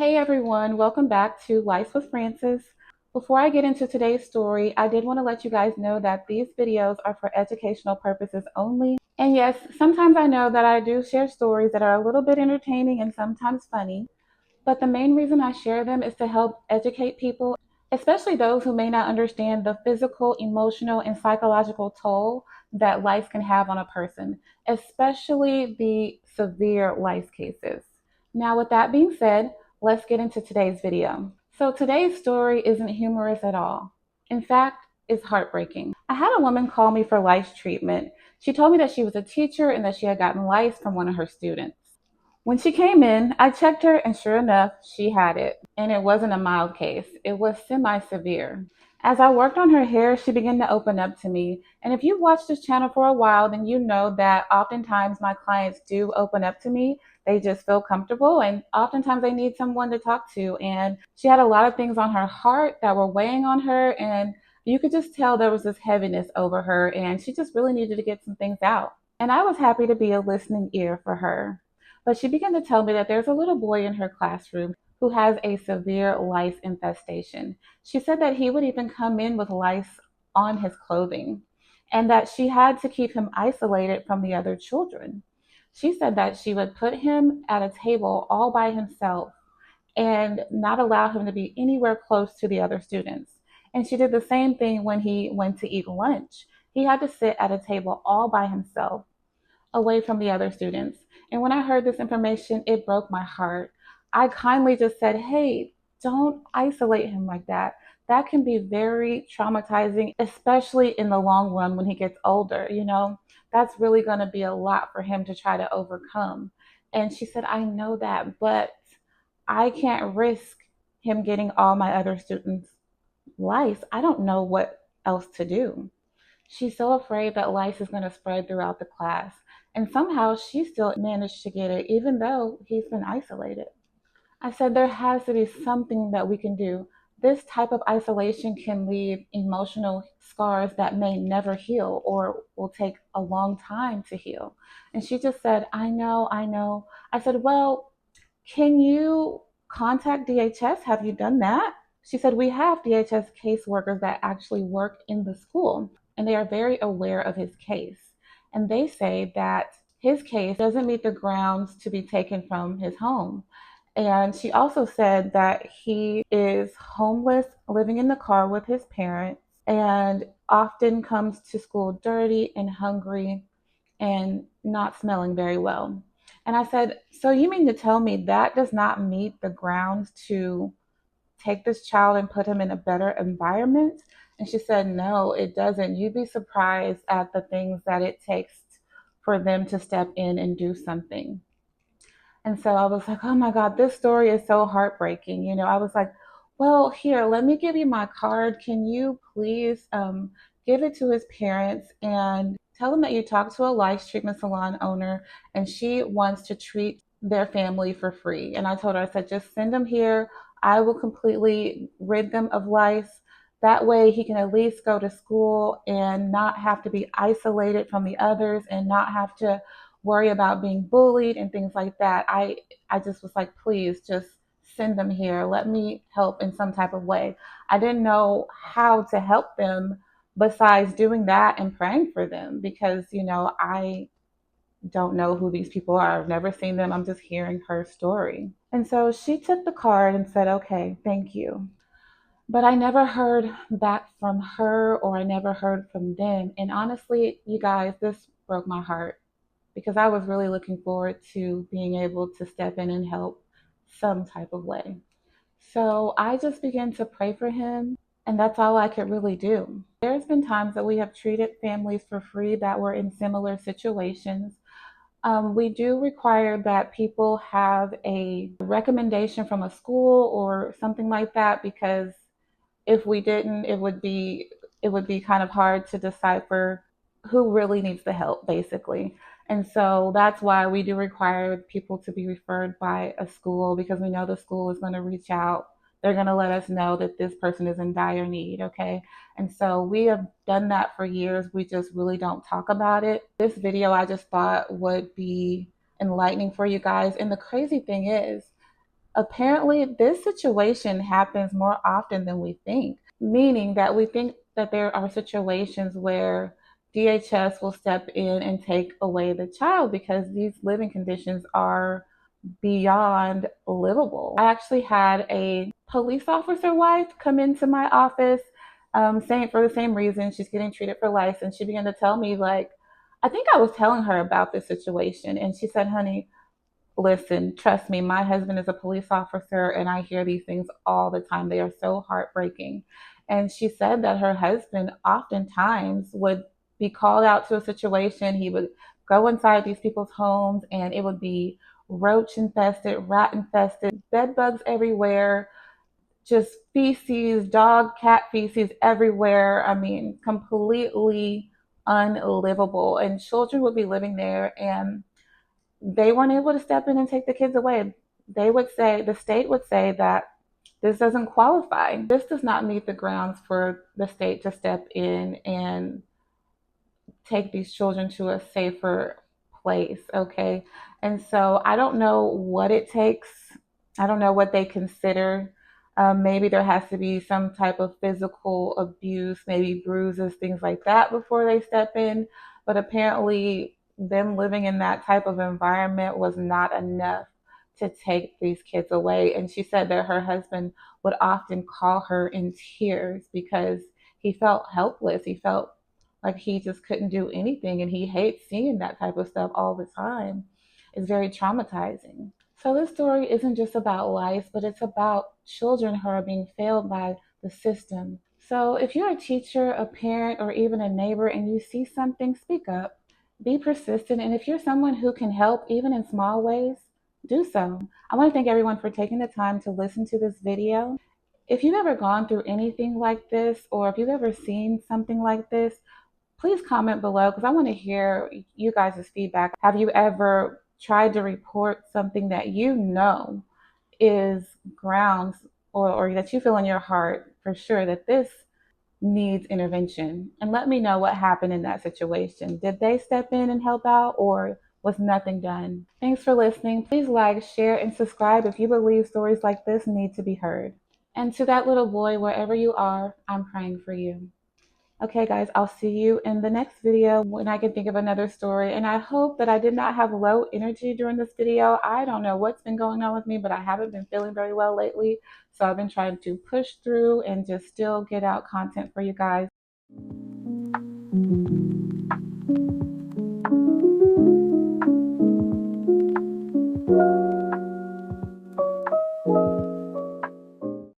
Hey everyone, welcome back to Lice with Francis. Before I get into today's story, I did want to let you guys know that these videos are for educational purposes only. And yes, sometimes I know that I do share stories that are a little bit entertaining and sometimes funny, but the main reason I share them is to help educate people, especially those who may not understand the physical, emotional, and psychological toll that lice can have on a person, especially the severe lice cases. Now, with that being said, let's get into today's video. So, today's story isn't humorous at all. In fact, it's heartbreaking. I had a woman call me for lice treatment. She told me that she was a teacher and that she had gotten lice from one of her students. When she came in, I checked her, and sure enough, she had it. And it wasn't a mild case, it was semi severe. As I worked on her hair, she began to open up to me. And if you've watched this channel for a while, then you know that oftentimes my clients do open up to me. They just feel comfortable, and oftentimes they need someone to talk to. And she had a lot of things on her heart that were weighing on her, and you could just tell there was this heaviness over her, and she just really needed to get some things out. And I was happy to be a listening ear for her. But she began to tell me that there's a little boy in her classroom who has a severe lice infestation. She said that he would even come in with lice on his clothing and that she had to keep him isolated from the other children. She said that she would put him at a table all by himself and not allow him to be anywhere close to the other students. And she did the same thing when he went to eat lunch. He had to sit at a table all by himself away from the other students. And when I heard this information, it broke my heart. I kindly just said, hey, don't isolate him like that. That can be very traumatizing, especially in the long run when he gets older. That's really going to be a lot for him to try to overcome. And she said, I know that, but I can't risk him getting all my other students lice. I don't know what else to do. She's so afraid that lice is going to spread throughout the class. And somehow she still managed to get it, even though he's been isolated. I said, there has to be something that we can do. This type of isolation can leave emotional scars that may never heal or will take a long time to heal. And she just said, I know, I know. I said, well, can you contact DHS? Have you done that? She said, we have DHS caseworkers that actually work in the school, and they are very aware of his case. And they say that his case doesn't meet the grounds to be taken from his home. And she also said that he is homeless, living in the car with his parents, and often comes to school dirty and hungry and not smelling very well. And I said, so you mean to tell me that does not meet the grounds to take this child and put him in a better environment? And she said, no, it doesn't. You'd be surprised at the things that it takes for them to step in and do something. And so I was like, oh my God, this story is so heartbreaking. I was like, well, here, let me give you my card. Can you please give it to his parents and tell them that you talked to a lice treatment salon owner and she wants to treat their family for free. And I told her, I said, just send them here. I will completely rid them of lice. That way he can at least go to school and not have to be isolated from the others and not have to worry about being bullied and things like that. I just was like, please just send them here. Let me help in some type of way. I didn't know how to help them besides doing that and praying for them because, I don't know who these people are. I've never seen them. I'm just hearing her story. And so she took the card and said, okay, thank you. But I never heard back from her or I never heard from them. And honestly, you guys, this broke my heart because I was really looking forward to being able to step in and help some type of way. So I just began to pray for him, and that's all I could really do. There's been times that we have treated families for free that were in similar situations. We do require that people have a recommendation from a school or something like that because if we didn't, it would be kind of hard to decipher who really needs the help, basically. And so that's why we do require people to be referred by a school because we know the school is going to reach out. They're going to let us know that this person is in dire need, okay? And so we have done that for years. We just really don't talk about it. This video I just thought would be enlightening for you guys. And the crazy thing is, Apparently, this situation happens more often than we think, meaning that we think that there are situations where DHS will step in and take away the child because these living conditions are beyond livable. I actually had a police officer wife come into my office saying for the same reason she's getting treated for lice. And she began to tell me, like, I think I was telling her about this situation. And she said, honey, listen, trust me, my husband is a police officer and I hear these things all the time. They are so heartbreaking. And she said that her husband oftentimes would be called out to a situation. He would go inside these people's homes and it would be roach infested, rat infested, bed bugs everywhere, just feces, dog, cat feces everywhere. I mean, completely unlivable. And children would be living there and they weren't able to step in and take the kids away. They would say, the state would say that this doesn't qualify. This does not meet the grounds for the state to step in and take these children to a safer place, okay? And so I don't know what it takes. I don't know what they consider. Maybe there has to be some type of physical abuse, maybe bruises, things like that before they step in. But apparently, them living in that type of environment was not enough to take these kids away. And she said that her husband would often call her in tears because he felt helpless. He felt like he just couldn't do anything, and he hates seeing that type of stuff all the time. It's very traumatizing. So this story isn't just about lice, but it's about children who are being failed by the system. So if you're a teacher, a parent, or even a neighbor and you see something, speak up. Be persistent, and if you're someone who can help even in small ways, do so. I want to thank everyone for taking the time to listen to this video. If you've ever gone through anything like this, or if you've ever seen something like this, please comment below because I want to hear you guys' feedback. Have you ever tried to report something that you know is grounds or that you feel in your heart for sure that this needs intervention? And let me know what happened in that situation. Did they step in and help out or was nothing done? Thanks for listening. Please like, share, and subscribe if you believe stories like this need to be heard. And to that little boy, wherever you are, I'm praying for you. Okay, guys, I'll see you in the next video when I can think of another story. And I hope that I did not have low energy during this video. I don't know what's been going on with me, but I haven't been feeling very well lately. So I've been trying to push through and just still get out content for you guys.